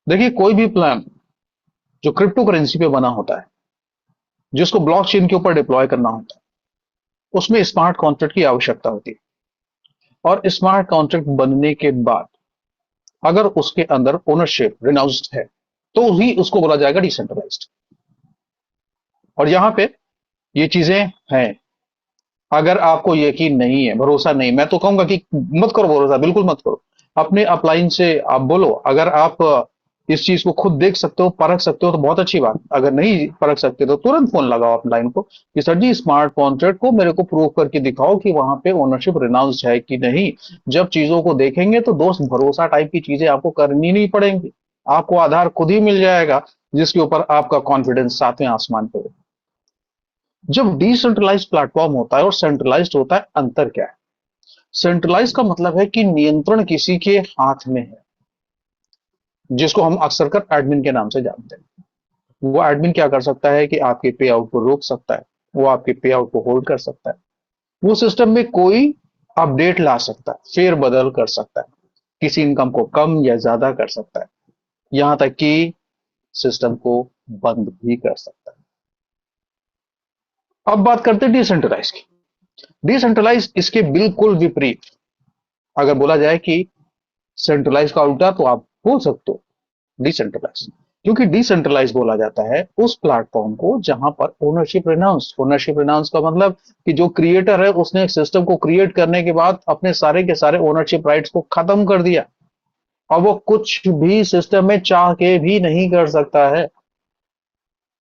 देखिए, कोई भी प्लान जो क्रिप्टो करेंसी पे बना होता है, जिसको ब्लॉकचेन के ऊपर डिप्लॉय करना होता है, उसमें स्मार्ट कॉन्ट्रैक्ट की आवश्यकता होती है। और स्मार्ट कॉन्ट्रैक्ट बनने के बाद अगर उसके अंदर ओनरशिप रिनाउंस्ड है, तो ही उसको बोला जाएगा डिसेंट्रलाइज्ड। और यहां पे ये चीजें हैं। अगर आपको यकीन नहीं है, भरोसा नहीं, मैं तो कहूंगा कि मत करो भरोसा, बिल्कुल मत करो। अपने अपलाइन से आप बोलो, अगर आप इस चीज को खुद देख सकते हो, परख सकते हो, तो बहुत अच्छी बात। अगर नहीं परख सकते तो तुरंत फोन लगाओ अपलाइन को कि सर जी, स्मार्ट कॉन्ट्रैक्ट को मेरे को प्रूव करके दिखाओ कि वहां पे ओनरशिप रिनाउंस्ड है कि नहीं। जब चीजों को देखेंगे तो दोस्त, भरोसा टाइप की चीजें आपको करनी नहीं पड़ेंगी। आपको आधार खुद ही मिल जाएगा, जिसके ऊपर आपका कॉन्फिडेंस सातवें आसमान पे हो। जब डिसेंट्रलाइज्ड प्लेटफॉर्म होता है और सेंट्रलाइज्ड होता है, अंतर क्या है? सेंट्रलाइज का मतलब है कि नियंत्रण किसी के हाथ में है, जिसको हम अक्सर कर एडमिन के नाम से जानते हैं। वो एडमिन क्या कर सकता है कि आपके पे आउट को रोक सकता है, वो आपके पे आउट को होल्ड कर सकता है, वो सिस्टम में कोई अपडेट ला सकता है, फेर बदल कर सकता है, किसी इनकम को कम या ज्यादा कर सकता है, यहां तक कि सिस्टम को बंद भी कर सकता है। अब बात करते हैं डिसेंट्रलाइज की। डिसेंट्रलाइज इसके बिल्कुल विपरीत। अगर बोला जाए कि सेंट्रलाइज का उल्टा, तो आप बोल सकते हो डिसेंट्रलाइज। क्योंकि डिसेंट्रलाइज बोला जाता है उस प्लेटफॉर्म को जहां पर ओनरशिप रिनाउंस का मतलब कि जो क्रिएटर है उसने एक सिस्टम को क्रिएट करने के बाद अपने सारे के सारे ओनरशिप राइट्स को खत्म कर दिया। और वो कुछ भी सिस्टम में चाह के भी नहीं कर सकता है,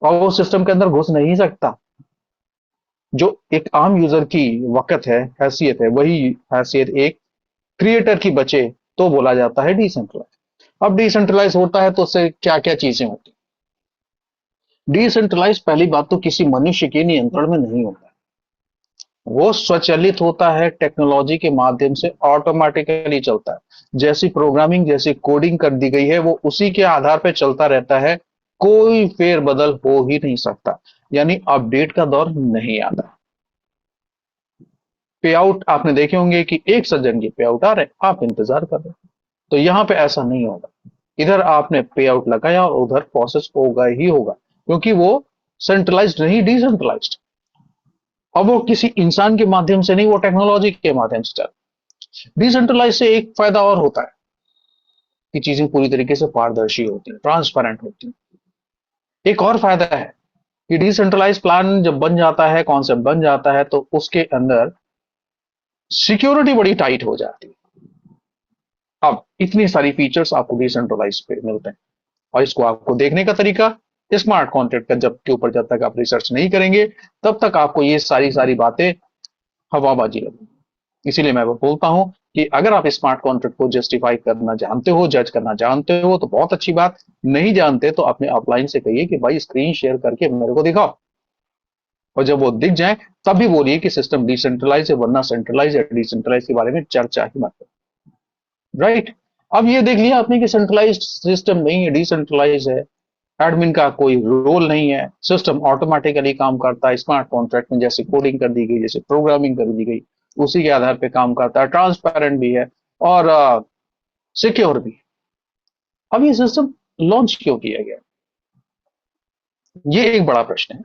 और वो सिस्टम के अंदर घुस नहीं सकता। जो एक आम यूजर की वक़्त है, हैसियत है, वही हैसियत एक क्रिएटर की बचे, तो बोला जाता है डिसेंट्रलाइज। अब डिसेंट्रलाइज होता है तो उससे क्या क्या चीजें होती हैं? डिसेंट्रलाइज, पहली बात तो किसी मनुष्य के नियंत्रण में नहीं होता है। वो स्वचालित होता है, टेक्नोलॉजी के माध्यम से ऑटोमेटिकली चलता है। जैसी प्रोग्रामिंग, जैसी कोडिंग कर दी गई है, वो उसी के आधार पर चलता रहता है। कोई फेर बदल हो ही नहीं सकता, यानी अपडेट का दौर नहीं आता। पे आउट आपने देखे होंगे कि एक सज्जन के पे आउट आ रहे हैं, आप इंतजार कर रहे हैं। तो यहां पे ऐसा नहीं होगा। इधर आपने पे आउट लगाया और उधर प्रोसेस होगा ही होगा, क्योंकि वो सेंट्रलाइज्ड नहीं, डिसेंट्रलाइज्ड। अब वो किसी इंसान के माध्यम से नहीं, वो टेक्नोलॉजी के माध्यम से चल। डिसेंट्रलाइज से एक फायदा और होता है कि चीजें पूरी तरीके से पारदर्शी होती हैं, ट्रांसपेरेंट होती हैं। एक और फायदा है कि डिसेंट्रलाइज प्लान जब बन जाता है, कॉन्सेप्ट बन जाता है, तो उसके अंदर सिक्योरिटी बड़ी टाइट हो जाती है। अब इतनी सारी फीचर्स आपको डिसेंट्रलाइज पे मिलते हैं, और इसको आपको देखने का तरीका, स्मार्ट कॉन्ट्रैक्ट का जब के ऊपर, जब तक आप रिसर्च नहीं करेंगे, तब तक आपको ये सारी सारी बातें हवाबाजी लगेगी। इसीलिए मैं बोलता हूं कि अगर आप स्मार्ट कॉन्ट्रैक्ट को जस्टिफाई करना जानते हो, जज करना जानते हो, तो बहुत अच्छी बात। नहीं जानते तो अपने अपलाइन से कहिए कि भाई स्क्रीन शेयर करके मेरे को दिखाओ। और जब वो दिख जाए, तब भी बोलिए कि सिस्टम डिसेंट्रलाइज है, वरना सेंट्रलाइज है। डिसेंट्रलाइज के बारे में चर्चा ही मत करो। राइट। अब ये देख लिया आपने कि सेंट्रलाइज्ड सिस्टम नहीं है, डिसेंट्रलाइज है। एडमिन का कोई रोल नहीं है, सिस्टम ऑटोमेटिकली काम करता है। स्मार्ट कॉन्ट्रैक्ट में जैसे कोडिंग कर दी गई, जैसे प्रोग्रामिंग कर दी गई, उसी के आधार पे काम करता है, ट्रांसपेरेंट भी है और सिक्योर भी। अब ये सिस्टम लॉन्च क्यों किया गया? ये एक बड़ा प्रश्न है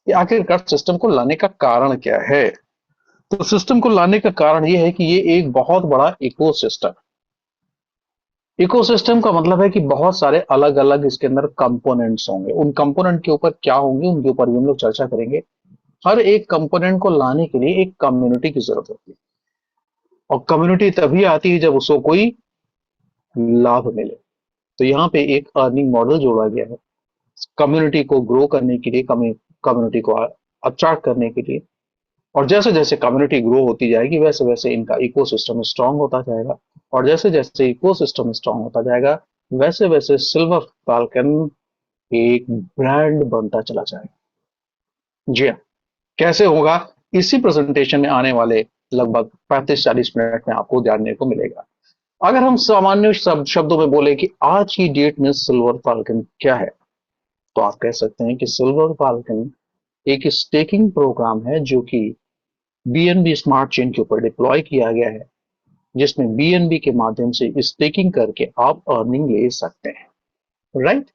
कि आखिरकार सिस्टम को लाने का कारण क्या है। तो सिस्टम को लाने का कारण ये है कि ये एक बहुत बड़ा इकोसिस्टम। इकोसिस्टम का मतलब है कि बहुत सारे अलग अलग इसके अंदर कंपोनेंट्स होंगे। उन कंपोनेंट के ऊपर क्या होंगे, उनके ऊपर भी हम लोग चर्चा करेंगे। हर एक कंपोनेंट को लाने के लिए एक कम्युनिटी की जरूरत होती है, और कम्युनिटी तभी आती है जब उसको कोई लाभ मिले। तो यहाँ पे एक अर्निंग मॉडल जोड़ा गया है कम्युनिटी को ग्रो करने के लिए, कम्युनिटी को अट्रैक्ट करने के लिए। और जैसे जैसे कम्युनिटी ग्रो होती जाएगी, वैसे वैसे इनका इकोसिस्टम स्ट्रांग होता जाएगा। और जैसे जैसे इकोसिस्टम स्ट्रांग होता जाएगा, वैसे वैसे सिल्वर फाल्कन एक ब्रांड बनता चला जाएगा। जी हाँ। कैसे होगा? इसी प्रेजेंटेशन में आने वाले लगभग 35-40 मिनट में आपको जानने को मिलेगा। अगर हम सामान्य शब्दों में बोले कि आज की डेट में सिल्वर फाल्कन क्या है, तो आप कह सकते हैं कि सिल्वर फाल्कन एक स्टेकिंग प्रोग्राम है, जो कि बीएनबी स्मार्ट चेन के ऊपर डिप्लॉय किया गया है, जिसमें बीएनबी के माध्यम से स्टेकिंग करके आप अर्निंग ले सकते हैं। राइट।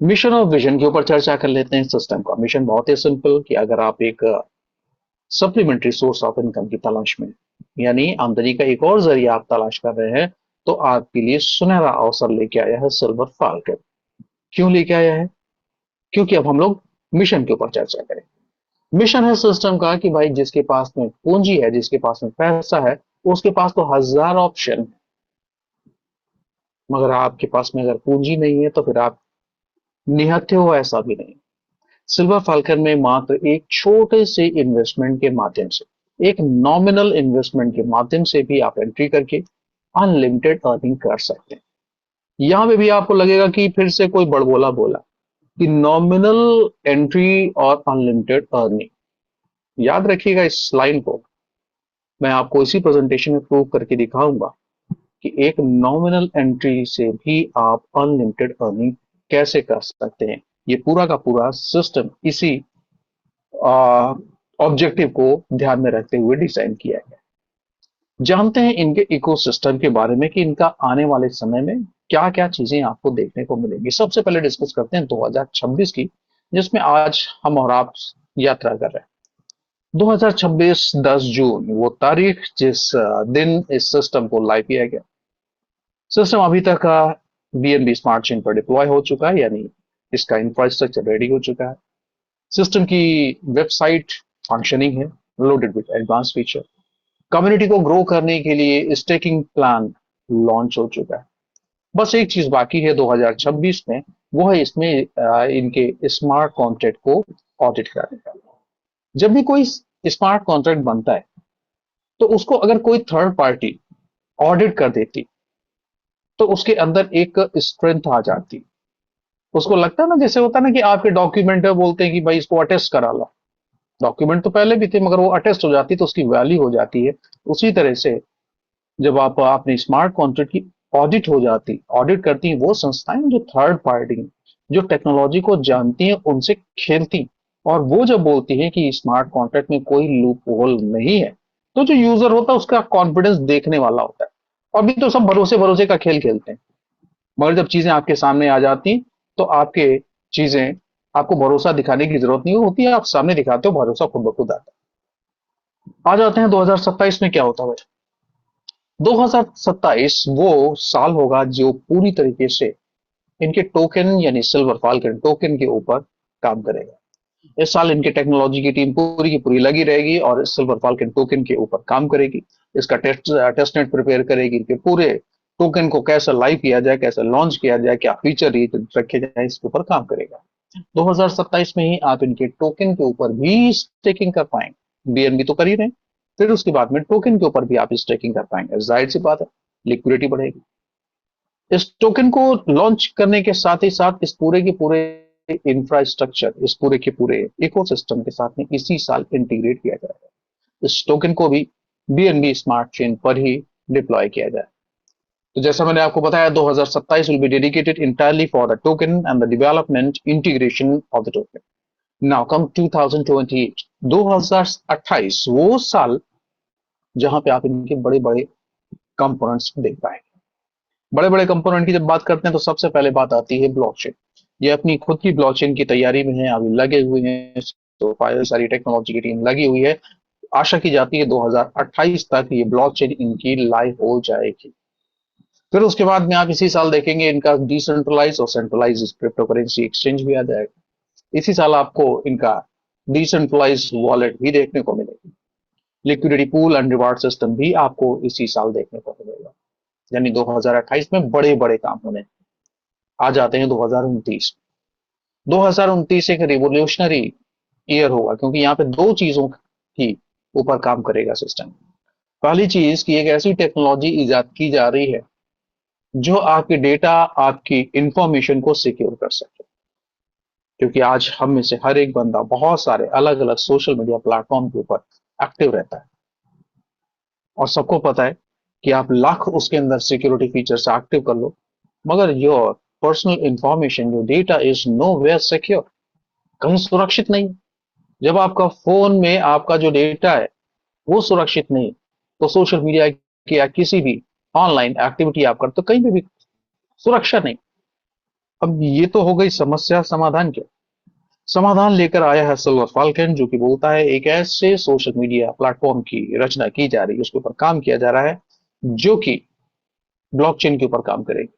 मिशन और विजन के ऊपर चर्चा कर लेते हैं। सिस्टम का मिशन बहुत ही सिंपल कि अगर आप एक सप्लीमेंट्री सोर्स ऑफ इनकम की तलाश में, यानी आमदनी का एक और जरिया आप तलाश कर रहे हैं, तो आपके लिए सुनहरा अवसर लेके आया है सिल्वर फाल्कन। क्यों लेके आया है? क्योंकि अब हम लोग मिशन के ऊपर चर्चा करें। मिशन है सिस्टम का कि भाई जिसके पास में पूंजी है, जिसके पास में पैसा है, उसके पास तो हजार ऑप्शन है। मगर आपके पास में अगर पूंजी नहीं है तो फिर आप निहत्थे हो, ऐसा भी नहीं। सिल्वर फाल्कन में मात्र एक छोटे से इन्वेस्टमेंट के माध्यम से, एक नॉमिनल इन्वेस्टमेंट के माध्यम से भी आप एंट्री करके अनलिमिटेड अर्निंग कर सकते हैं। यहां पे भी आपको लगेगा कि फिर से कोई बड़बोला बोला कि नॉमिनल एंट्री और अनलिमिटेड अर्निंग। याद रखिएगा इस लाइन को, मैं आपको इसी प्रेजेंटेशन में प्रूव करके दिखाऊंगा कि एक नॉमिनल एंट्री से भी आप अनलिमिटेड अर्निंग कैसे कर सकते हैं। ये पूरा का पूरा सिस्टम इसी ऑब्जेक्टिव को ध्यान में रखते हुए डिजाइन किया गया। जानते हैं इनके इकोसिस्टम के बारे में कि इनका आने वाले समय में क्या क्या चीजें आपको देखने को मिलेंगी। सबसे पहले डिस्कस करते हैं 2026 की, जिसमें आज हम और आप यात्रा कर रहे हैं। 2026 10 जून वो तारीख जिस दिन इस सिस्टम को लाइव किया गया। सिस्टम अभी तक बीएनबी स्मार्ट चेन पर डिप्लॉय हो चुका है, यानी इसका इंफ्रास्ट्रक्चर रेडी हो चुका है। सिस्टम की वेबसाइट फंक्शनिंग है, loaded with advance feature. Community को ग्रो करने के लिए स्टेकिंग प्लान लॉन्च हो चुका है। बस एक चीज बाकी है 2026 में, वो है इसमें इनके स्मार्ट कॉन्ट्रैक्ट को ऑडिट करने का। जब भी कोई स्मार्ट कॉन्ट्रैक्ट बनता है तो उसको अगर कोई थर्ड पार्टी ऑडिट कर देती तो उसके अंदर एक स्ट्रेंथ आ जाती। उसको लगता है ना, जैसे होता है ना कि आपके डॉक्यूमेंट है, बोलते हैं कि भाई इसको अटेस्ट करा लो। डॉक्यूमेंट तो पहले भी थे मगर वो अटेस्ट हो जाती तो उसकी वैल्यू हो जाती है। उसी तरह से जब आप अपने स्मार्ट कॉन्ट्रैक्ट की ऑडिट हो जाती, ऑडिट करती हैं वो संस्थाएं जो थर्ड पार्टी हैं, जो टेक्नोलॉजी को जानती हैं, उनसे खेलती। और वो जब बोलती है कि स्मार्ट कॉन्ट्रैक्ट में कोई लूप होल नहीं है, तो जो यूजर होता है उसका कॉन्फिडेंस देखने वाला होता है। अभी तो सब भरोसे भरोसे का खेल खेलते हैं, मगर जब चीजें आपके सामने आ जाती तो आपके चीजें, आपको भरोसा दिखाने की जरूरत नहीं होती है, आप सामने दिखाते हो, भरोसा खुद ब खुद आता है। आ जाते हैं 2027 में क्या होता है। 2027 वो साल होगा जो पूरी तरीके से इनके टोकन यानी सिल्वर फाल्कन टोकन के ऊपर काम करेगा। इस साल इनके टेक्नोलॉजी की टीम पूरी की पूरी लगी रहेगी और सिल्वर फाल्कन टोकन के ऊपर काम करेगी। इसका टेस्टनेट प्रिपेयर करेगी, इनके पूरे टोकन को कैसे लाइव किया जाए, कैसे लॉन्च किया जाए, क्या फीचर रखे जाए, इसके ऊपर काम करेगा। 2027 में ही आप इनके टोकन के ऊपर भी स्टेकिंग कर पाएंगे। बीएनबी तो कर ही रहे हैं, फिर उसके बाद में टोकन के ऊपर भी आप स्टेकिंग कर पाएंगे। जाहिर सी बात है, लिक्विडिटी बढ़ेगी। इस टोकन को लॉन्च करने के साथ ही साथ इस पूरे के पूरे इंफ्रास्ट्रक्चर, इस पूरे के पूरे इकोसिस्टम के साथ में इसी साल इंटीग्रेट किया जाएगा। इस टोकन को भी बीएनबी स्मार्ट चेन पर ही डिप्लॉय किया जाए। तो जैसा मैंने आपको बताया, 2027 will be dedicated entirely for the token and the development integration of the token. Now come 2028, 2028 वो साल जहां पे आप इनके बड़े बड़े कंपोनेंट्स देख पाएंगे। बड़े बड़े कंपोनेंट की जब बात करते हैं तो सबसे पहले बात आती है ब्लॉकचेन। ये अपनी खुद की ब्लॉकचेन की तैयारी में है, अभी लगे हुए हैं। तो सारी टेक्नोलॉजी की टीम लगी हुई है। आशा की जाती है 2028 तक ये ब्लॉकचेन इनकी लाइव हो जाएगी। फिर उसके बाद में आप इसी साल देखेंगे इनका डिसेंट्रलाइज और सेंट्रलाइज क्रिप्टो करेंसी एक्सचेंज भी आ जाएगा। इसी साल आपको इनका डिसेंट्रलाइज वॉलेट भी देखने को मिलेगी। Liquidity pool and reward system भी आपको इसी साल देखने को मिलेगा। यानी 2028 में बड़े बड़े काम होने। आ जाते हैं 2029। 2029 एक रिवोल्यूशनरी ईयर होगा, क्योंकि यहाँ पे दो चीजों की ऊपर काम करेगा सिस्टम। पहली चीज कि एक ऐसी टेक्नोलॉजी इजाद की जा रही है जो आपके डेटा, आपकी इंफॉर्मेशन को सिक्योर कर सके। क्योंकि आज हम में से हर एक बंदा बहुत सारे अलग अलग सोशल मीडिया प्लेटफॉर्म के ऊपर एक्टिव रहता है, और सबको पता है कि आप लाख उसके अंदर सिक्योरिटी फीचर से एक्टिव कर लो, मगर योर पर्सनल इंफॉर्मेशन, जो data is nowhere secure, कहीं सुरक्षित नहीं। जब आपका फोन में आपका जो डेटा है वो सुरक्षित नहीं, तो सोशल मीडिया की या किसी भी ऑनलाइन एक्टिविटी आप करते हो, कहीं पे भी सुरक्षा नहीं। अब ये तो हो गई समस्या, समाधान क्या? समाधान लेकर आया है सिल्वर फाल्कन, जो कि बोलता है एक ऐसे सोशल मीडिया प्लेटफॉर्म की रचना की जा रही है, उसके ऊपर काम किया जा रहा है, जो कि ब्लॉकचेन के ऊपर काम करेगी।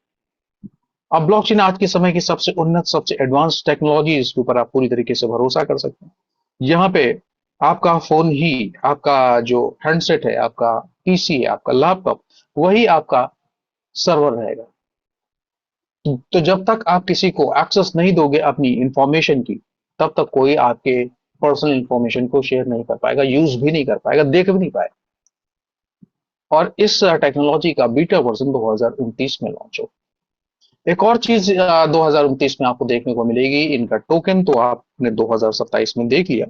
अब ब्लॉकचेन आज के समय की सबसे उन्नत, सबसे एडवांस टेक्नोलॉजी, इसके ऊपर आप पूरी तरीके से भरोसा कर सकते हैं। यहाँ पे आपका फोन ही, आपका जो हैंडसेट है, आपका पीसी है, आपका लैपटॉप, वही आपका सर्वर रहेगा। तो जब तक आप किसी को एक्सेस नहीं दोगे अपनी इंफॉर्मेशन की, तब तक कोई आपके पर्सनल इंफॉर्मेशन को शेयर नहीं कर पाएगा, यूज भी नहीं कर पाएगा, देख भी नहीं पाएगा। और इस टेक्नोलॉजी का बीटा वर्जन 2029 में लॉन्च हो। एक और चीज 2029 में आपको देखने को मिलेगी, इनका टोकन तो आपने 2027 में देख लिया,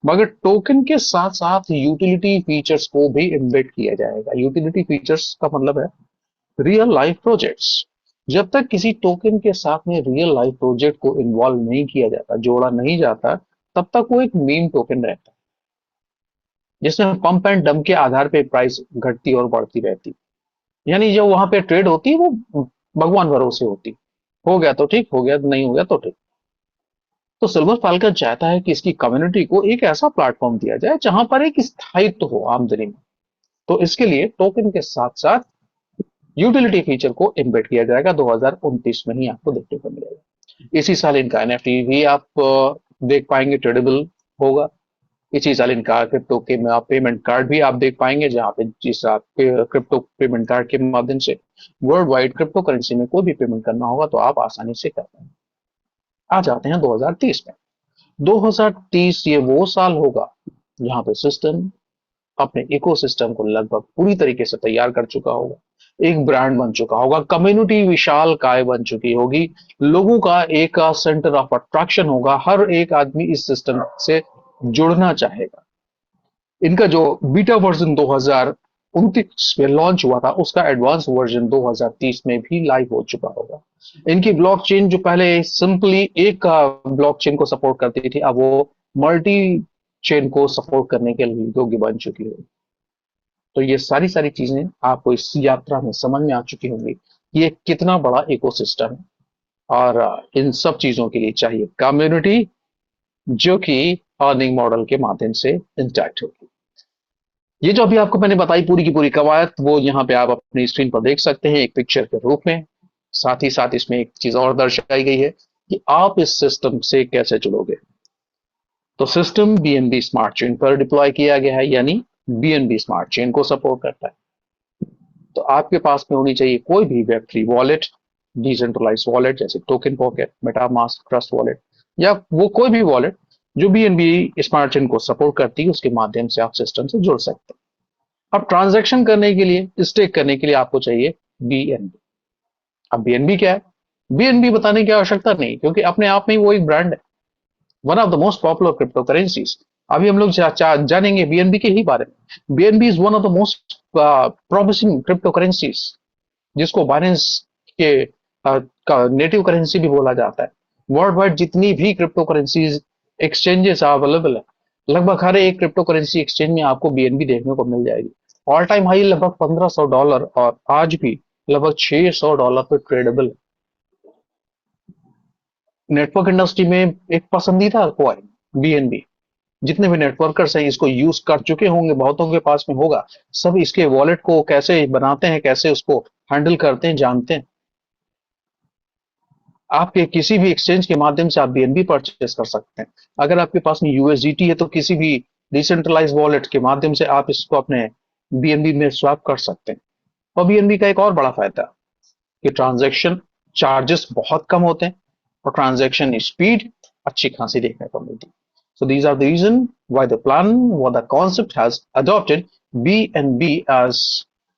मगर टोकन के साथ साथ यूटिलिटी फीचर्स को भी एम्बेड किया जाएगा। यूटिलिटी फीचर्स का मतलब है रियल लाइफ प्रोजेक्ट्स। जब तक किसी टोकन के साथ में रियल लाइफ प्रोजेक्ट को इन्वॉल्व नहीं किया जाता, जोड़ा नहीं जाता, तब तक वो एक मीम टोकन रहता है, जिसमें पंप एंड डंप के आधार पे प्राइस घटती और बढ़ती रहती। यानी जो वहां पे ट्रेड होती है वो भगवान भरोसे होती। हो गया तो ठीक, हो गया नहीं हो गया तो ठीक। तो सिल्वर फाल्कन चाहता है कि इसकी कम्युनिटी को एक ऐसा प्लेटफॉर्म दिया जाए जहां पर एक स्थायित्व हो आमदनी में। तो इसके लिए टोकन के साथ साथ यूटिलिटी फीचर को एम्बेड किया जाएगा, 2029 में ही आपको देखने को मिलेगा। इसी साल इनका एनएफटी भी आप देख पाएंगे, ट्रेडेबल होगा। इसी साल इनका क्रिप्टो के में आप पेमेंट कार्ड भी आप देख पाएंगे, जहां पे जिस आप क्रिप्टो पेमेंट कार्ड के माध्यम से वर्ल्ड वाइड क्रिप्टो करेंसी में कोई भी पेमेंट करना होगा तो आप आसानी से कर पाएंगे। आ जाते हैं 2030 में। 2030 ये वो साल होगा जहां पे सिस्टम अपने इकोसिस्टम को लगभग पूरी तरीके से तैयार कर चुका होगा, एक ब्रांड बन चुका होगा, कम्युनिटी विशाल काय बन चुकी होगी, लोगों का एक सेंटर ऑफ अट्रैक्शन होगा, हर एक आदमी इस सिस्टम से जुड़ना चाहेगा। इनका जो बीटा वर्जन 2029 में लॉन्च हुआ था, उसका एडवांस वर्जन 2030 में भी लाइव हो चुका होगा। इनकी ब्लॉकचेन जो पहले सिंपली एक ब्लॉकचेन को सपोर्ट करती थी, अब वो मल्टी चेन को सपोर्ट करने के लिए योग्य बन चुकी है। तो ये सारी सारी चीजें आपको इस यात्रा में समझ में आ चुकी होंगी कि ये कितना बड़ा इकोसिस्टम है। और इन सब चीजों के लिए चाहिए कम्युनिटी, जो कि अर्निंग मॉडल के माध्यम से इंटैक्ट होगी। ये जो अभी आपको मैंने बताई पूरी की पूरी कवायद, वो यहाँ पे आप अपनी स्क्रीन पर देख सकते हैं एक पिक्चर के रूप में। साथ ही साथ इसमें एक चीज और दर्शाई गई है कि आप इस सिस्टम से कैसे जुड़ोगे। तो सिस्टम बीएनबी स्मार्ट चेन पर डिप्लॉय किया गया है, यानी बीएनबी स्मार्ट चेन को सपोर्ट करता है। तो आपके पास में होनी चाहिए कोई भी वेब3 वॉलेट, डिसेंट्रलाइज वॉलेट जैसे token pocket, MetaMask, trust wallet, या वो कोई भी वॉलेट जो बीएनबी स्मार्ट चेन को सपोर्ट करती है, उसके माध्यम से आप सिस्टम से जुड़ सकते हैं। अब ट्रांजैक्शन करने के लिए, स्टेक करने के लिए आपको चाहिए बीएनबी। अब बीएनबी क्या है? बीएनबी बताने की आवश्यकता नहीं, क्योंकि अपने आप में ही वो एक ब्रांड है, one of the most popular crypto currencies. अभी हम लोग जानेंगे बीएनबी के ही बारे में। BNB is one of the most promising crypto currencies, जिसको बाइनेंस के का नेटिव करेंसी भी बोला जाता है। वर्ल्ड वाइड जितनी भी क्रिप्टो करेंसीज एक्सचेंजेस अवेलेबल है, लगभग हर एक क्रिप्टो करेंसी एक्सचेंज में आपको बीएनबी देखने को मिल जाएगी। ऑल टाइम हाई लगभग $1500, और आज भी लगभग $600 पे ट्रेडेबल। नेटवर्क इंडस्ट्री में एक पसंदीदा कॉइन बीएनबी। जितने भी नेटवर्कर्स हैं इसको यूज कर चुके होंगे, बहुतों के पास में होगा। सब इसके वॉलेट को कैसे बनाते हैं, कैसे उसको हैंडल करते हैं, जानते हैं। आपके किसी भी एक्सचेंज के माध्यम से आप बीएनबी परचेस कर सकते हैं। अगर आपके पास में यूएसडीटी है तो किसी भी डिसेंट्रलाइज वॉलेट के माध्यम से आप इसको अपने बीएनबी में स्वैप कर सकते हैं। और बीएनबी का एक और बड़ा फायदा कि ट्रांजैक्शन चार्जेस बहुत कम होते हैं, और ट्रांजैक्शन स्पीड अच्छी खासी देखने को मिलती है। So these are the reason why the plan, why the concept has adopted BNB as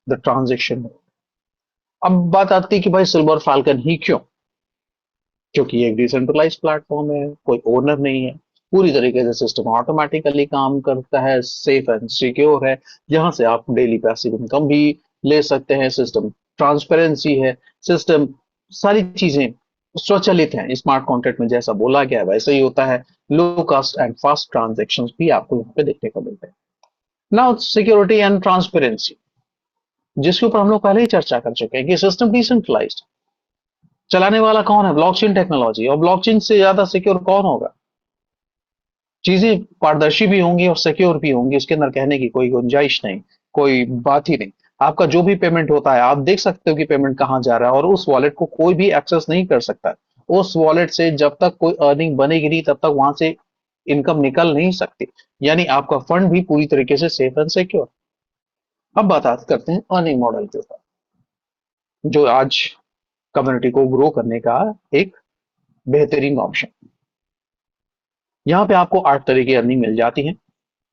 the transaction mode. अब बात आती है कि भाई सिल्वर फाल्कन ही क्यों? क्योंकि ये एक डिसेंट्रलाइज प्लेटफॉर्म है, कोई ओनर नहीं है, पूरी तरीके से सिस्टम ऑटोमेटिकली काम करता है, सेफ एंड सिक्योर है, जहां से आप डेली पैसिव इनकम भी ले सकते हैं। सिस्टम ट्रांसपेरेंसी है, सिस्टम सारी चीजें स्वचालित हैं। स्मार्ट कॉन्ट्रैक्ट में जैसा बोला गया है वैसे ही होता है। Low cost and fast transaction भी आपको यहाँ पे देखने को मिलते हैं। नाउ सिक्योरिटी एंड ट्रांसपेरेंसी, जिसके ऊपर हम लोग पहले ही चर्चा कर चुके हैं कि सिस्टम डिसेंट्रलाइज्ड, चलाने वाला कौन है? Blockchain technology. और ब्लॉकचेन से ज्यादा सिक्योर कौन होगा? चीजें पारदर्शी भी होंगी और सिक्योर भी होंगी, उसके अंदर कहने की कोई गुंजाइश नहीं, कोई बात ही नहीं। आपका जो भी पेमेंट होता है आप देख सकते हो कि पेमेंट कहाँ जा रहा है, और उस वॉलेट को कोई भी एक्सेस नहीं कर सकता। उस वॉलेट से जब तक कोई अर्निंग बनेगी नहीं तब तक वहां से इनकम निकल नहीं सकती। यानी आपका फंड भी पूरी तरीके से सेफ एंड सिक्योर। अब बात करते हैं अर्निंग मॉडल के ऊपर, जो आज कम्युनिटी को ग्रो करने का एक बेहतरीन ऑप्शन। यहाँ पे आपको 8 तरह की अर्निंग मिल जाती है।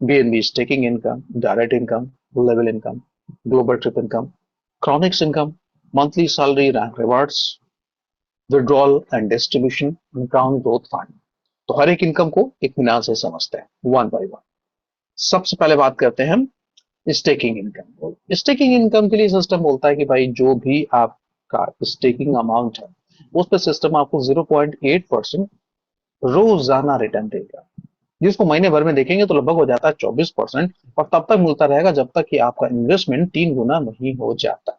BNB staking income, direct income, level income, global trip income, Cronix income, monthly salary, rank rewards, withdrawal and distribution, crown growth fund. तो हर एक इनकम को इत्मीनान से समझते हैं वन बाय वन। सबसे पहले बात करते हैं हम स्टेकिंग इनकम। स्टेकिंग इनकम के लिए सिस्टम बोलता है कि भाई जो भी आपका स्टेकिंग अमाउंट है उस पर सिस्टम आपको 0.8% रोजाना रिटर्न देगा, जिसको महीने भर में देखेंगे तो लगभग हो जाता है 24%। और तब तक मिलता रहेगा जब तक कि आपका इन्वेस्टमेंट 3 गुना नहीं हो जाता।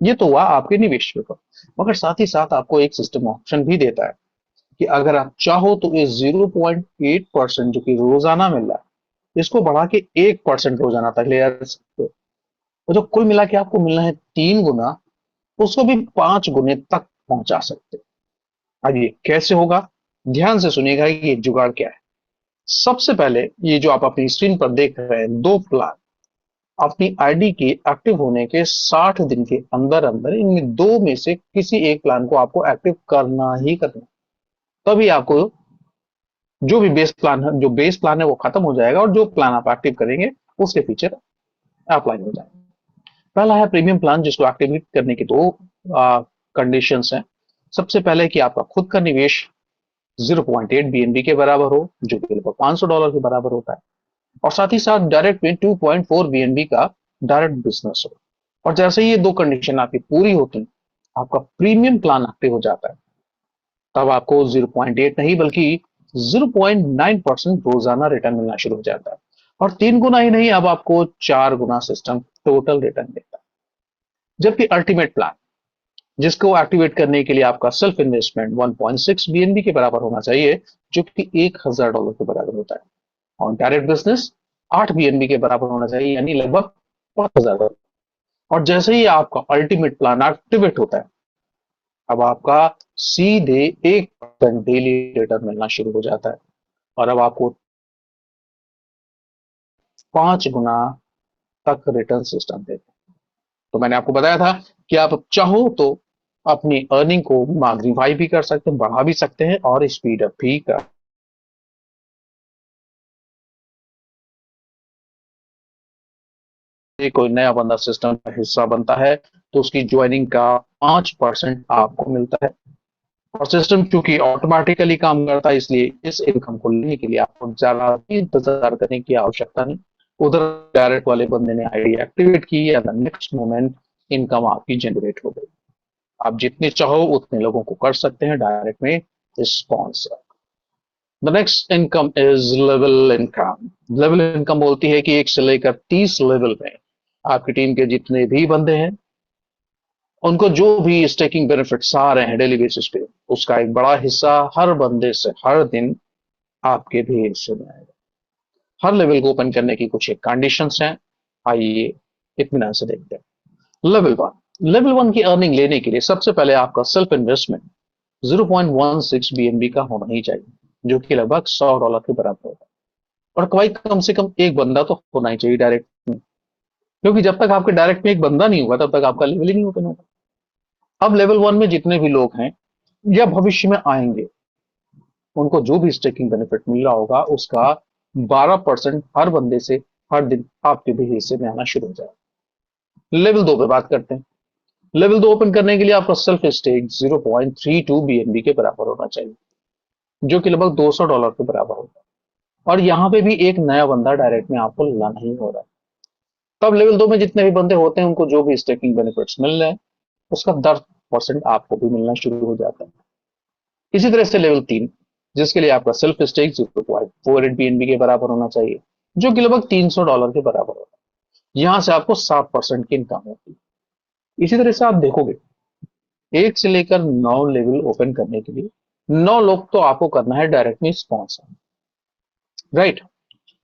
ये तो हुआ आपके निवेश के ऊपर, मगर साथ ही साथ आपको एक सिस्टम ऑप्शन भी देता है कि अगर आप चाहो तो इस 0.8% जो कि रोजाना मिल रहा है इसको बढ़ा के 1% रोजाना तक ले जा सकते हो। तो जो कुल मिला के आपको मिलना है 3 गुना, उसको भी 5 गुने तक पहुंचा सकते हो। अब ये कैसे होगा, ध्यान से सुनिएगा कि ये जुगाड़ क्या है। सबसे पहले ये जो आप अपनी स्क्रीन पर देख रहे हैं दो प्लान, अपनी आईडी के एक्टिव होने के 60 दिन के अंदर अंदर इनमें दो में से किसी एक प्लान को आपको एक्टिव करना ही करना। तभी आपको जो भी बेस प्लान है, जो बेस प्लान है वो खत्म हो जाएगा और जो प्लान आप एक्टिव करेंगे उसके फीचर अप्लाई हो जाएंगे। पहला है प्रीमियम प्लान, जिसको एक्टिवेट करने की दो कंडीशंस हैं। सबसे पहले कि आपका खुद का निवेश 0.8 बीएनबी के बराबर हो, जो कि लगभग $500 के बराबर होता है, और साथ ही साथ डायरेक्ट में 2.4 बीएनबी का डायरेक्ट बिजनेस हो। और जैसे ही ये दो कंडीशन आपकी पूरी होती है आपका प्रीमियम प्लान एक्टिव हो जाता है। तब आपको 0.8 नहीं बल्कि 0.9% रोजाना रिटर्न मिलना शुरू हो जाता है। और 3 गुना ही नहीं, अब आपको 4 गुना सिस्टम टोटल रिटर्न देता है। जबकि अल्टीमेट प्लान, जिसको एक्टिवेट करने के लिए आपका सेल्फ इन्वेस्टमेंट 1.6 बीएनबी के बराबर होना चाहिए, जो कि $1000 के बराबर होता है, और डायरेक्ट बिजनेस 8 बीएनबी के बराबर होना चाहिए, यानी लगभग $5000। और जैसे ही आपका अल्टीमेट प्लान एक्टिवेट होता है अब आपका सीधे 1% डेली रिटर्न मिलना शुरू हो जाता है, और अब आपको 5 गुना तक रिटर्न सिस्टम देते हैं। तो मैंने आपको बताया था कि आप चाहो तो अपनी अर्निंग को मैग्नीफाई भी कर सकते हैं, बढ़ा भी सकते हैं और स्पीड अप भी कर। कोई नया बंदा सिस्टम का हिस्सा बनता है तो उसकी ज्वाइनिंग का 5% आपको मिलता है। और सिस्टम चूंकि ऑटोमेटिकली काम करता है इसलिए इस इनकम को लेने के लिए आपको ज्यादा इंतजार करने की आवश्यकता नहीं। उधर डायरेक्ट वाले बंदे ने आईडी एक्टिवेट की या नेक्स्ट मोमेंट इनकम आपकी जनरेट हो गई। आप जितने चाहो उतने लोगों को कर सकते हैं डायरेक्ट में sponsor. The next income is level income. Level income बोलती है कि 1 से लेकर 30 लेवल में आपकी टीम के जितने भी बंदे हैं उनको जो भी स्टेकिंग बेनिफिट्स आ रहे हैं डेली बेसिस पे, उसका एक बड़ा हिस्सा हर बंदे से हर दिन आपके भी हिस्से में आएगा। हर लेवल को ओपन करने की कुछ एक कंडीशंस हैं, आइए इत्मीनान से देखते हैं। लेवल 1 की अर्निंग लेने के लिए सबसे पहले आपका सेल्फ इन्वेस्टमेंट 0.16 बीएनबी का होना ही चाहिए, जो कि लगभग $100 के बराबर होगा। और भाई कम से कम एक बंदा तो होना ही चाहिए डायरेक्ट में, क्योंकि जब तक आपके डायरेक्ट में एक बंदा नहीं होगा तब तक आपका लेवल ही नहीं ओपन होगा। अब लेवल 1 में जितने भी लोग हैं या भविष्य में आएंगे उनको जो भी स्टेकिंग बेनिफिट मिल रहा होगा उसका 12% हर बंदे से हर दिन आपके भी हिस्से में आना शुरू हो जाएगा। लेवल 2 पे बात करते हैं। लेवल 2 ओपन करने के लिए आपका सेल्फ स्टेक 0.32 बीएनबी के बराबर होना चाहिए, जो कि लगभग $200 के बराबर होगा। और यहाँ पे भी एक नया बंदा डायरेक्ट में आपको लाना ही हो रहा है। तब लेवल 2 में जितने भी बंदे होते हैं उनको जो भी स्टेकिंग बेनिफिट्स मिल रहे हैं उसका 10% आपको भी मिलना शुरू हो जाता है। इसी तरह से लेवल 3, जिसके लिए आपका सेल्फ स्टेक 0.48 बीएनबी के बराबर होना चाहिए, जो कि लगभग $300 के बराबर होता है। यहां से आपको 7% की इनकम होती है। इसी तरह से आप देखोगे 1 से लेकर 9 लेवल ओपन करने के लिए 9 लोग तो आपको करना है डायरेक्टली स्पॉन्सर, राइट।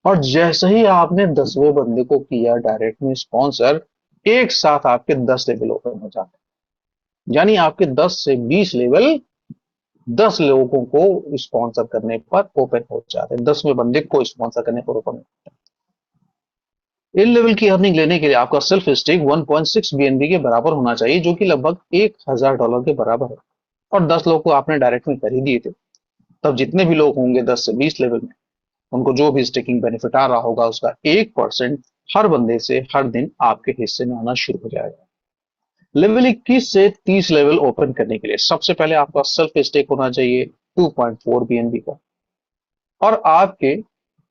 और जैसे ही आपने 10वें बंदे को किया डायरेक्ट में स्पॉन्सर, एक साथ आपके 10 लेवल ओपन हो जाते हैं, यानी आपके 10 से 20 लेवल 10 लोगों को स्पॉन्सर करने पर ओपन हो जाते हैं, 10वें बंदे को स्पॉन्सर करने पर ओपन। इन लेवल की अर्निंग लेने के लिए आपका सेल्फ स्टेक 1.6 बीएनबी के बराबर होना चाहिए, जो कि लगभग $1000 के बराबर है। और 10 लोग को आपने डायरेक्ट में कर ही दिए थे, तब जितने भी लोग होंगे 10 से 20 लेवल में, उनको जो भी स्टेकिंग बेनिफिट आ रहा होगा उसका 1% हर बंदे से हर दिन आपके हिस्से में आना शुरू हो जाएगा। लेवल 21 से 30 लेवल ओपन करने के लिए सबसे पहले आपका सेल्फ स्टेक होना चाहिए 2.4 बीएनबी का, और आपके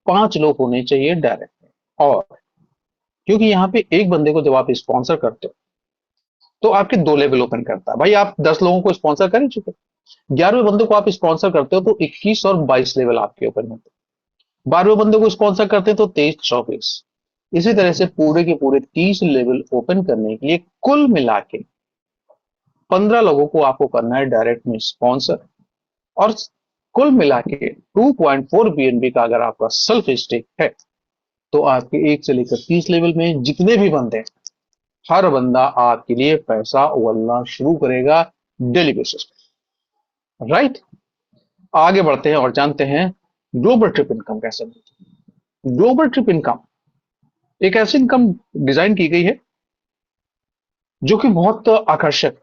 5 लोग होने चाहिए डायरेक्ट में। और क्योंकि यहाँ पे एक बंदे को जब आप स्पॉन्सर करते हो तो आपके 2 लेवल ओपन करता है। भाई आप 10 लोगों को स्पॉन्सर कर ही चुके, 11वें बंदे को आप स्पॉन्सर करते हो तो 21 और 22 लेवल आपके ओपन होते हैं, 12वें बंदे को स्पॉन्सर करते हैं तो 23-24। इसी तरह से पूरे के पूरे 30 लेवल ओपन करने के लिए कुल मिला के 15 लोगों को आपको करना है डायरेक्ट में स्पॉन्सर। और कुल मिला के 2.4 बीएनबी का अगर आपका सेल्फ स्टेक है, तो आपके 1 से लेकर 30 लेवल में जितने भी बंदे हैं, हर बंदा आपके लिए पैसा उगलना शुरू करेगा डेली बेसिस पे, राइट। आगे बढ़ते हैं और जानते हैं ग्लोबल ट्रिप इनकम कैसे मिलती है। ग्लोबल ट्रिप इनकम एक ऐसी इनकम डिजाइन की गई है जो कि बहुत आकर्षक,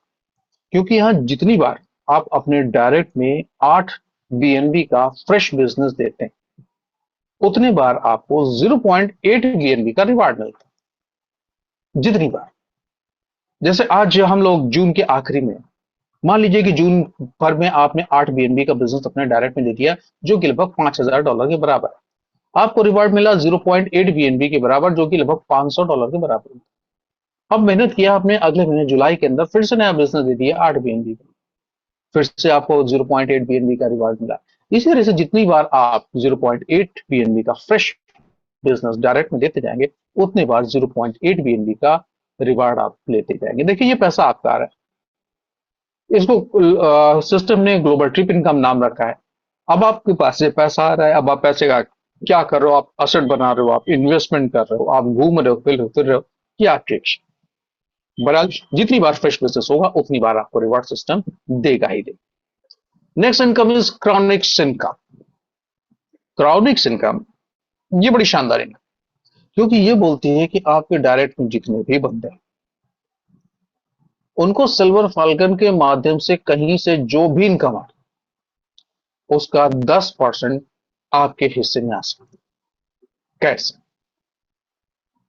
क्योंकि यहां जितनी बार आप अपने डायरेक्ट में 8 बीएनबी का फ्रेश बिजनेस देते हैं, उतने बार आपको 0.8 बीएनबी का रिवार्ड मिलता है। जितनी बार, जैसे आज हम लोग जून के आखिरी में, मान लीजिए कि जून भर में आपने 8 बीएनबी का बिजनेस अपने डायरेक्ट में दे दिया, जो कि लगभग $5000 के बराबर है। आपको रिवार्ड मिला 0.8 बीएनबी के बराबर, जो कि लगभग $500 के बराबर है। अब मेहनत किया आपने, अगले महीने जुलाई के अंदर फिर से नया बिजनेस दे दिया 8 बीएनबी का, फिर से आपको 0.8 बीएनबी का रिवार्ड मिला। इसी तरह से जितनी बार आप 0.8 बीएनबी का फ्रेश बिजनेस डायरेक्ट में देते जाएंगे, उतने बार 0.8 बीएनबी का रिवार्ड आप लेते जाएंगे। देखिए ये पैसा आपका आ रहा है, इसको सिस्टम ने ग्लोबल ट्रिप इनकम नाम रखा है। अब आपके पास ये पैसा आ रहा है, अब आप पैसे का क्या कर रहे हो? आप असेट बना रहे हो, आप इन्वेस्टमेंट कर रहे हो, आप घूम रहे हो, फिर रहे हो, क्या ट्रिक्स। बहरहाल जितनी बार फ्रेश बिजनेस होगा उतनी बार आपको रिवार्ड सिस्टम देगा ही देगा। Next income is Cronix income. Cronix income ये बड़ी शानदार इनकम, क्योंकि ये बोलती है कि आपके डायरेक्ट में जितने भी बंदे हैं, उनको सिल्वर फाल्कन के माध्यम से कहीं से जो भी इनकम आ, उसका 10% आपके हिस्से में आ सकता है। कैसे?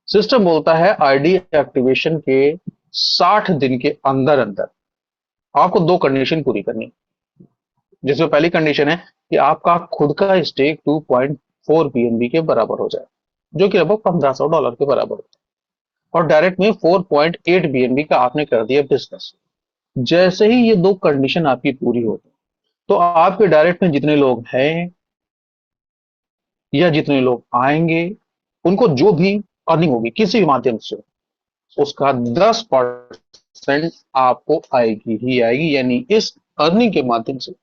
सिस्टम बोलता है आईडी एक्टिवेशन के 60 दिन के अंदर अंदर आपको 2 कंडीशन पूरी करनी है। जिसमें पहली कंडीशन है कि आपका खुद का स्टेक 2.4 बीएनबी के बराबर हो जाए, जो कि लगभग $1500 के बराबर होता है, और डायरेक्ट में 4.8 बीएनबी का आपने कर दिया बिजनेस। जैसे ही ये 2 कंडीशन आपकी पूरी होती, तो आपके डायरेक्ट में जितने लोग हैं या जितने लोग आएंगे, उनको जो भी अर्निंग होगी किसी भी माध्यम से, उसका 10% आपको आएगी ही आएगी। यानी इस अर्निंग के माध्यम से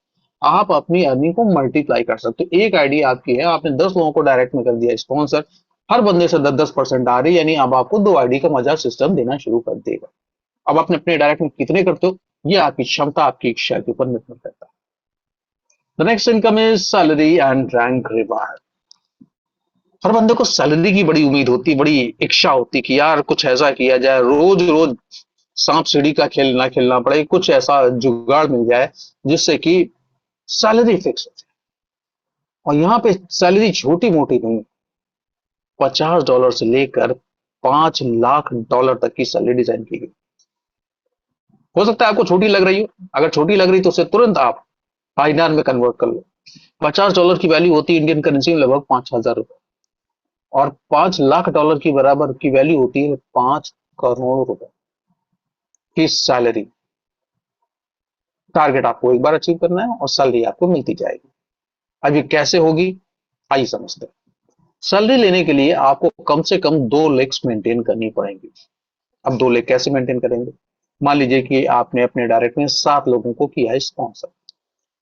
आप अपनी अर्निंग को मल्टीप्लाई कर सकते हो। एक आईडी आपकी है, आपने 10 लोगों को डायरेक्ट में कर दिया स्पॉन्सर, हर बंदे से 10% आ रही है, यानी अब आपको 2 आईडी का मजा सिस्टम देना शुरू कर देगा। अब आपने अपने डायरेक्ट में कितने करते हो, ये आपकी क्षमता, आपकी इच्छा के ऊपर निर्भर करता है। The next income is salary and rank reward. हर बंदे को सैलरी की बड़ी उम्मीद होती, बड़ी इच्छा होती कि यार कुछ ऐसा किया जाए, रोज रोज सांप सीढ़ी का खेल ना खेलना पड़े, कुछ ऐसा जुगाड़ मिल जाए जिससे कि सैलरी फिक्स हो जाए। और यहाँ पे सैलरी छोटी मोटी नहीं, $50 से लेकर $5 लाख तक की सैलरी डिजाइन की गई। हो सकता है आपको छोटी लग रही हो, अगर छोटी लग रही तो उसे तुरंत आप आईएनआर में कन्वर्ट कर लो। $50 की वैल्यू होती है इंडियन करेंसी में लगभग $5000, और $5 लाख की बराबर की वैल्यू होती है ₹5 करोड़ की सैलरी। टारगेट आपको एक बार अचीव करना है और सैलरी आपको मिलती जाएगी। अब ये कैसे होगी, आइए समझते हैं। सैलरी लेने के लिए आपको कम से कम 2 लेग्स मेंटेन करनी पड़ेंगी। अब 2 लेग कैसे मेंटेन करेंगे? मान लीजिए कि आपने अपने डायरेक्ट में 7 लोगों को किया है स्पॉन्सर,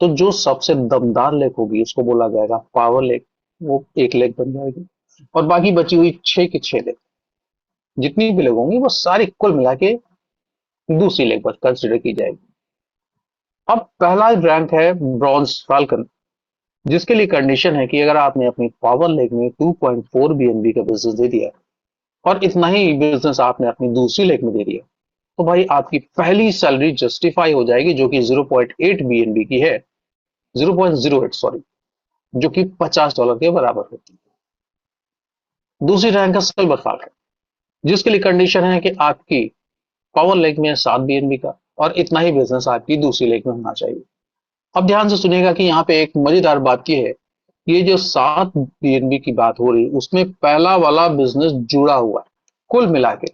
तो जो सबसे दमदार लेग होगी उसको बोला जाएगा पावर लेग, वो एक लेग बन जाएगी। और बाकी बची हुई 6 की 6 लेग, जितनी भी लेग होंगी वो सारी कुल मिला के दूसरी लेग पर कंसिडर की जाएगी। अब पहला रैंक है ब्रॉन्ज फाल्कन, जिसके लिए कंडीशन है कि अगर आपने अपनी पावर लेग में 2.4 बीएनबी का बिजनेस दे दिया और इतना ही बिजनेस आपने अपनी दूसरी लेग में दे दिया, तो भाई आपकी पहली सैलरी जस्टिफाई हो जाएगी, जो कि 0.8 बीएनबी की है, 0.08 सॉरी, जो कि $50 के बराबर होती है। दूसरी रैंक है सिल्वर फाल्कन, जिसके लिए कंडीशन है कि आपकी पावर लेग में 7 बीएनबी का और इतना ही बिजनेस आपकी दूसरी लेग में होना चाहिए। अब ध्यान से सुनिएगा कि यहाँ पे एक मजेदार बात यह है, ये जो 7 बीएनबी की बात हो रही है उसमें पहला वाला बिजनेस जुड़ा हुआ है, कुल मिला के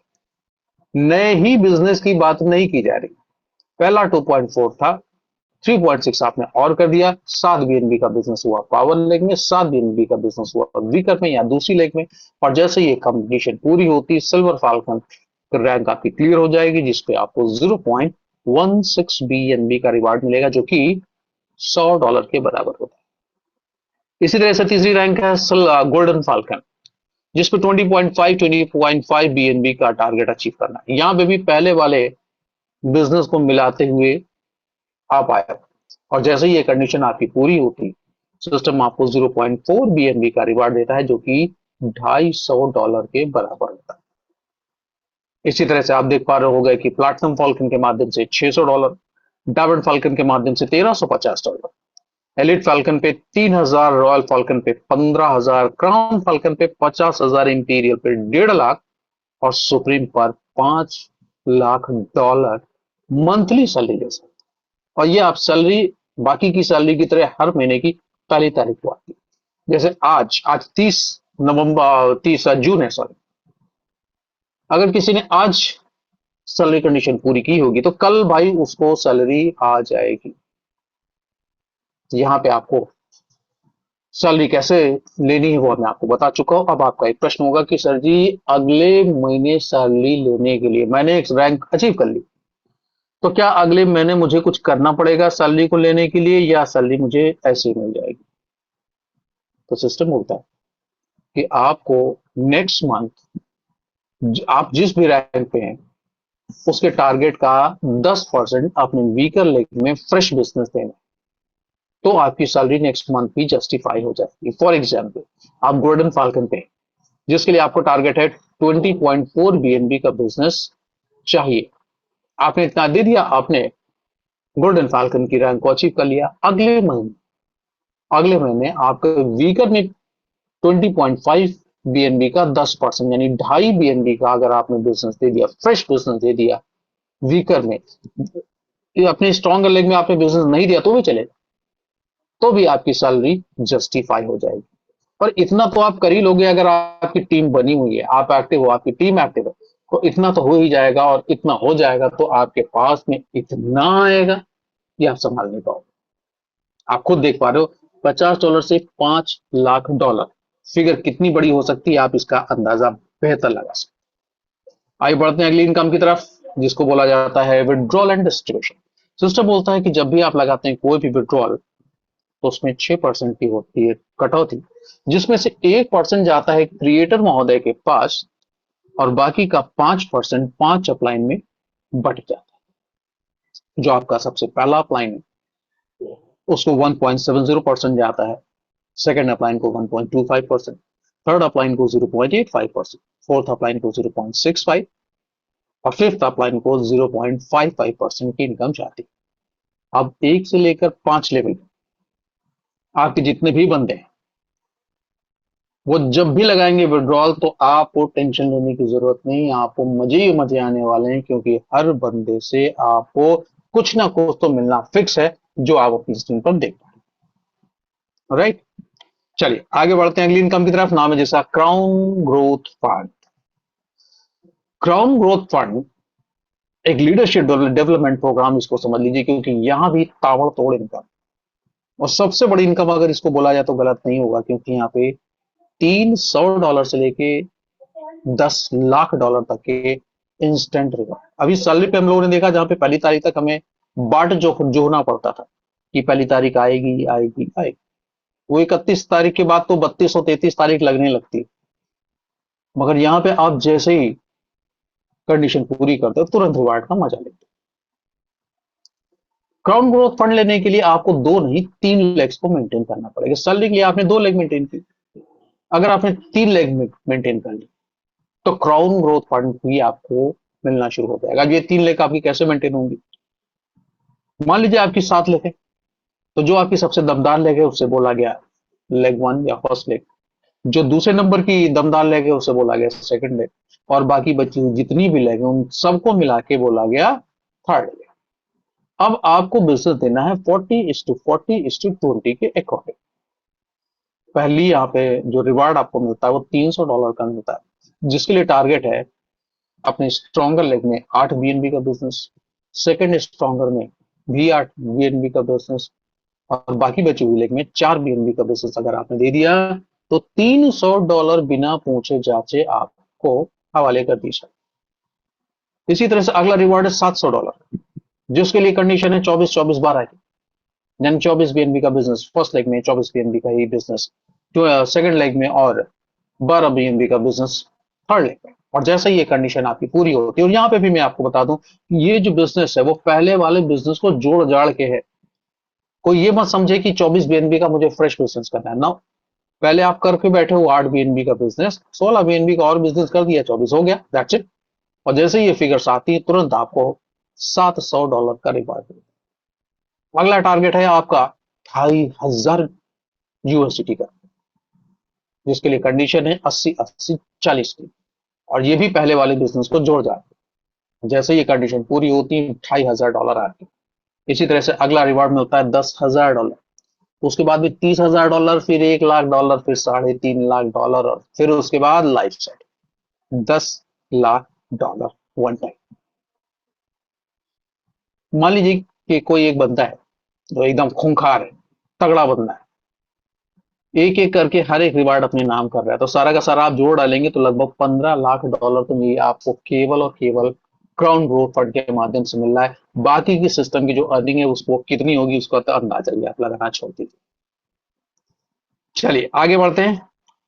नए ही बिजनेस की बात नहीं की जा रही। पहला 2.4 था, 3.6 आपने और कर दिया, 7 बीएनबी का बिजनेस हुआ पावर लेग में, 7 बीएनबी का बिजनेस हुआ वीकर में या दूसरी लेग में। और जैसे ये कंपटीशन पूरी होती, सिल्वर फाल्कन रैंक आपकी क्लियर हो जाएगी, जिसपे आपको 0.16 बीएनबी का रिवार्ड मिलेगा, जो कि $100 के बराबर होता है। इसी तरह से तीसरी रैंक है गोल्डन फाल्कन, जिसपे 20.5 बीएनबी का टारगेट अचीव करना है। यहां पे भी पहले वाले बिजनेस को मिलाते हुए आप आए, और जैसे ही ये कंडीशन आपकी पूरी होती, सिस्टम आपको 0.4 बीएनबी का रिवार्ड देता है, जो कि $250 के बराबर होता है। इसी तरह से आप देख पा रहे होंगे कि प्लैटिनम फाल्कन के माध्यम से $600, डायमंड फाल्कन के माध्यम से $1350, एलिट फाल्कन पे 3,000, रॉयल फाल्कन पे 15,000, क्राउन फाल्कन पे 50,000, इंपीरियल पे 1.5 लाख और सुप्रीम पर $5 लाख मंथली सैलरी ले सकते। और ये आप सैलरी बाकी की सैलरी की तरह हर महीने की पहली तारीख को आती है। जैसे आज 30 नवंबर, 30 जून है सॉरी, अगर किसी ने आज सैलरी कंडीशन पूरी की होगी तो कल भाई उसको सैलरी आ जाएगी। यहाँ पे आपको सैलरी कैसे लेनी है वो मैं आपको बता चुका हूं। अब आपका एक प्रश्न होगा कि सर जी, अगले महीने सैलरी लेने के लिए मैंने एक रैंक अचीव कर ली, तो क्या अगले महीने मुझे कुछ करना पड़ेगा सैलरी को लेने के लिए, या सैलरी मुझे ऐसे ही मिल जाएगी? तो सिस्टम होता है कि आपको नेक्स्ट मंथ आप जिस भी रैंक पे हैं उसके टारगेट का 10% अपने वीकर लेग में फ्रेश बिजनेस देना, तो आपकी सैलरी नेक्स्ट मंथ भी जस्टिफाई हो जाएगी। फॉर एग्जाम्पल, आप गोल्डन फाल्कन पे, जिसके लिए आपको टारगेट है 20.4 बीएनबी का बिजनेस चाहिए, आपने इतना दे दिया, आपने गोल्डन फाल्कन की रैंक को अचीव कर लिया। अगले महीने आपके वीकर में 20.5 बीएनबी का 10% यानी 2.5 बीएनबी का अगर आपने बिजनेस दे दिया, फ्रेश बिजनेस दे दिया वीकर में, ये अपने स्ट्रॉन्गर लेग में आपने बिजनेस नहीं दिया तो भी चलेगा, तो भी आपकी सैलरी जस्टिफाई हो जाएगी। पर इतना तो आप कर ही लोगे, अगर आपकी टीम बनी हुई है, आप एक्टिव हो, आपकी टीम एक्टिव है, तो इतना तो हो ही जाएगा। और इतना हो जाएगा तो आपके पास में इतना आएगा कि आप संभाल नहीं पाओगे। आप खुद देख पा रहे हो, $50 से $5 लाख, फिगर कितनी बड़ी हो सकती है, आप इसका अंदाजा बेहतर लगा सकते। आगे बढ़ते हैं अगली इनकम की तरफ, जिसको बोला जाता है विड्रॉल एंड डिस्ट्रीब्यूशन। सिस्टम बोलता है कि जब भी आप लगाते हैं कोई भी विड्रॉल, तो उसमें 6% की होती है कटौती, जिसमें से 1% जाता है क्रिएटर महोदय के पास और बाकी का 5% 5 अपलाइन में बट जाता है। जो आपका सबसे पहला अपलाइन है उसको 1.70% जाता है, सेकेंड अपलाइन को 1.25%, थर्ड अपलाइन को 0.85%, फोर्थ अपलाइन को 0.65 और फिफ्थ अपलाइन को 0.55% की इनकम चाहती है। अब 1 से लेकर 5 लेवल आपके जितने भी बंदे हैं, वो जब भी लगाएंगे विड्रॉल, तो आपको टेंशन लेने की जरूरत नहीं, आपको मजे ही मजे आने वाले हैं, क्योंकि हर बंदे से आपको कुछ ना कुछ तो मिलना फिक्स है, जो आप अपनी स्क्रीन पर देख पा रहे हैं। राइट, चलिए आगे बढ़ते हैं अगली इनकम की तरफ। नाम है जैसा crown growth fund. Crown growth fund एक लीडरशिप डेवलपमेंट प्रोग्राम, इसको समझ लीजिए, क्योंकि यहां भी ताबड़तोड़ इनकम, और सबसे बड़ी इनकम अगर इसको बोला जाए तो गलत नहीं होगा, क्योंकि यहाँ पे $300 से लेके $10 लाख तक के इंस्टेंट रिवॉर्ड। अभी सैलरी पे हम लोगों ने देखा जहां पे पहली तारीख तक हमें बाट जोड़ना पड़ता था कि पहली तारीख आएगी आएगी आएगी, वो 31 तारीख के बाद तो 32 और 33 तारीख लगने लगती है। मगर यहाँ पे आप जैसे ही कंडीशन पूरी करते हो तुरंत रिवार्ड का मजा लेते हो। क्राउन ग्रोथ फंड लेने के लिए आपको 2 नहीं 3 लेग्स को मेंटेन करना पड़ेगा। सैलरी के लिए आपने 2 लेग मेंटेन की, अगर आपने 3 लेग मेंटेन कर ली तो क्राउन ग्रोथ फंड भी आपको मिलना शुरू हो जाएगा। ये 3 लेग आपकी कैसे मेंटेन होंगी? मान लीजिए आपकी 7 लेग है, तो जो आपकी सबसे दमदार लेग है उससे बोला गया लेग 1 या फर्स्ट लेग, जो दूसरे नंबर की दमदार लेग है उसे बोला गया सेकंड लेग, और बाकी बची हुई जितनी भी लेग है उन सबको मिला के बोला गया थर्ड लेग। अब आपको बिजनेस देना है 40:40:20 के अकॉर्डिंग। पहली यहाँ पे जो रिवार्ड आपको मिलता है वो $300 का मिलता है, जिसके लिए टारगेट है अपने स्ट्रॉन्गर लेग में 8 BNB का बिजनेस, सेकंड स्ट्रॉन्गर में भी 8 BNB का बिजनेस, और बाकी बची हुई लेग में 4 BNB का बिजनेस अगर आपने दे दिया तो $300 बिना पूछे जाचे आपको हवाले कर दी जाए। इसी तरह से अगला रिवार्ड है $700, जिसके लिए कंडीशन है 24-24-12 की, यानी 24 BNB का बिजनेस फर्स्ट लेग में, 24 BNB का ही बिजनेस सेकंड लेग में, और 12 BNB का बिजनेस थर्ड लेग में। और जैसे ही ये कंडीशन आपकी पूरी होती है, और यहाँ पे भी मैं आपको बता दूं, ये जो बिजनेस है वो पहले वाले बिजनेस को जोड़ जाड़ के है। कोई ये मत समझे कि 24 BNB का मुझे फ्रेश बिजनेस करना है ना। पहले आप करके बैठे हो 8 BNB का बिजनेस, 16 BNB का और बिजनेस कर दिया, 24 हो गया, दैट्स इट। और जैसे ही ये फिगर्स आती है तुरंत आपको $700 का रिवार्ड मिलता है। अगला टारगेट है आपका 2500 USDT का, जिसके लिए कंडीशन है 80-80-40 की, और ये भी पहले वाले बिजनेस को जोड़ जाते हैं। जैसे ये कंडीशन पूरी होती है $2500 आती है। इसी तरह से अगला रिवार्ड मिलता है $10,000, उसके बाद भी $30,000, फिर $1,00,000, फिर $3.5 लाख, और फिर उसके बाद life set $10 lakh one time. मान लीजिए कि कोई एक बंदा है जो एकदम खूंखार है, तगड़ा बंदा है, एक एक करके हर एक रिवार्ड अपने नाम कर रहा है, तो सारा का सारा आप जोड़ डालेंगे तो लगभग $15 लाख तो ये आपको केवल और केवल क्राउन ग्रोथ फंड के माध्यम से मिल रहा है। बाकी की सिस्टम की जो अर्निंग है उसको कितनी होगी उसका तो अंदाजा ही आप लगाना छोड़ दीजिए। चलिए आगे बढ़ते हैं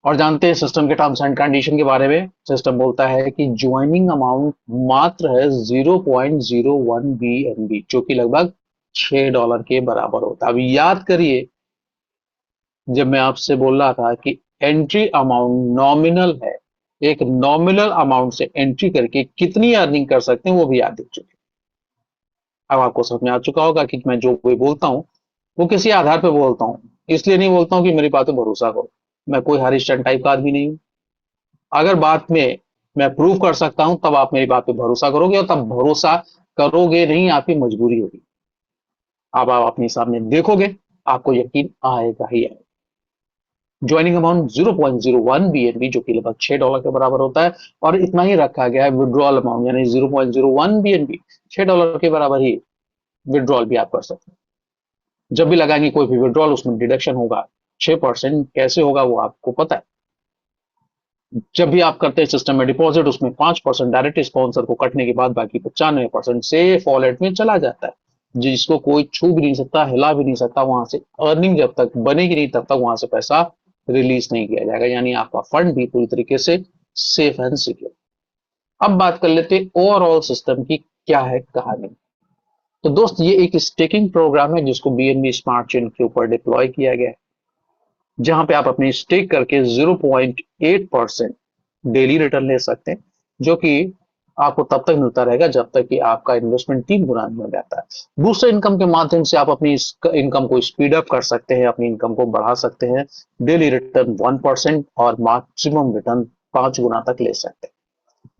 और जानते हैं सिस्टम के टर्म्स एंड कंडीशन के बारे में। सिस्टम बोलता है कि ज्वाइनिंग अमाउंट मात्र है 0.01 BNB, जो कि लगभग $6 के बराबर होता है। अभी याद करिए जब मैं आपसे बोल रहा था कि एंट्री अमाउंट नॉमिनल है, एक नॉमिनल अमाउंट से एंट्री करके कितनी अर्निंग कर सकते हैं वो भी याद दिख चुके। अब आपको समझ में आ चुका होगा कि मैं जो कोई बोलता हूँ वो किसी आधार पर बोलता हूँ, इसलिए नहीं बोलता हूँ कि मेरी बात पे भरोसा करो। मैं कोई हरीशचंद्र टाइप का आदमी नहीं हूँ। अगर बात में मैं प्रूव कर सकता हूं तब आप मेरी बात पे भरोसा करोगे, और तब भरोसा करोगे नहीं, आपकी मजबूरी होगी। अब आप अपने सामने देखोगे, आपको यकीन आएगा ही आएगा। ज्वाइनिंग अमाउंट 0.01 BNB, जो कि लगभग $6 के बराबर होता है, और इतना ही रखा गया है विड्रॉल अमाउंट, यानी 0.01 BNB, $6 के बराबर ही विड्रॉल भी आप कर सकते हैं। जब भी लगाएंगे कोई भी विड्रॉल उसमें डिडक्शन होगा 6%। कैसे होगा वो आपको पता है। जब भी आप करते हैं सिस्टम में डिपॉजिट, उसमें 5% डायरेक्ट स्पॉन्सर को कटने के बाद बाकी 95% सेफ वॉलेट में चला जाता है, जिसको कोई छू भी नहीं सकता, हिला भी नहीं सकता। वहां से अर्निंग जब तक बनेगी नहीं तब तक वहां से पैसा रिलीज नहीं किया जाएगा, यानी आपका फंड भी पूरी तरीके से सेफ एंड सिक्योर। अब बात कर लेते हैं ओवरऑल सिस्टम की क्या है कहानी। तो दोस्त ये एक स्टेकिंग प्रोग्राम है जिसको BNB स्मार्ट चेन के ऊपर डिप्लॉय किया गया है, जहां पे आप अपनी स्टेक करके 0.8% डेली रिटर्न ले सकते हैं, जो कि आपको तब तक मिलता रहेगा जब तक कि आपका इन्वेस्टमेंट 3 गुना नहीं हो जाता है। दूसरे इनकम के माध्यम से आप अपनी इनकम को स्पीड अप कर सकते हैं, अपनी इनकम को बढ़ा सकते हैं। डेली रिटर्न 1% और मैक्सिमम रिटर्न 5 गुना तक ले सकते हैं।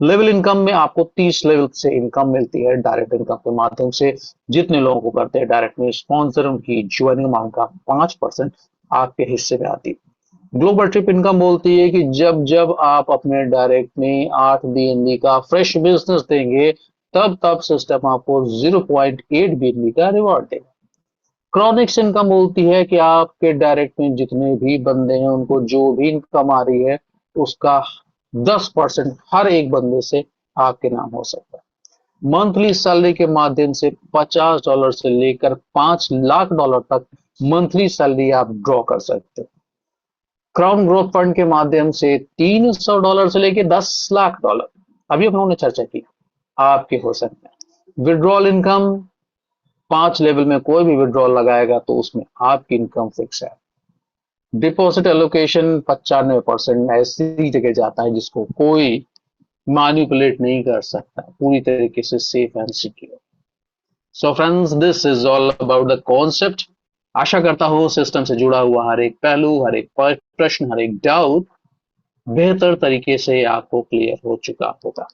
लेवल इनकम में आपको 30 लेवल से इनकम मिलती है डायरेक्ट इनकम के माध्यम से। जितने लोगों को करते हैं डायरेक्ट में स्पॉन्सर, उनकी ज्वाइनिंग अमाउंट का 5% आपके हिस्से में आती है। ग्लोबल ट्रिप इनकम बोलती है कि जब जब आप अपने डायरेक्ट में 8 BNB का फ्रेश बिजनेस देंगे तब तब सिस्टम आपको 0.8 BNB का रिवॉर्ड देगा। क्रॉनिक्स इनकम बोलती है कि आपके डायरेक्ट में जितने भी बंदे हैं उनको जो भी इनकम आ रही है उसका 10% हर एक बंदे से आपके नाम हो सकता है। मंथली सैलरी के माध्यम से $50 से लेकर $5 लाख तक मंथली सैलरी आप ड्रॉ कर सकते हो। क्राउन ग्रोथ फंड के माध्यम से $300 से लेकर $10 लाख, अभी हम लोगों ने चर्चा की, आपके हो सकते हैं। विड्रॉल इनकम 5 लेवल में कोई भी विड्रॉल लगाएगा तो उसमें आपकी इनकम फिक्स है। डिपॉजिट एलोकेशन 95% ऐसी जगह जाता है जिसको कोई मैनिपुलेट नहीं कर सकता, पूरी तरीके से safe and secure. So friends, this is all about the concept. आशा करता हूँ सिस्टम से जुड़ा हुआ हर एक पहलू, हर एक प्रश्न, हर एक डाउट बेहतर तरीके से आपको क्लियर हो चुका होगा।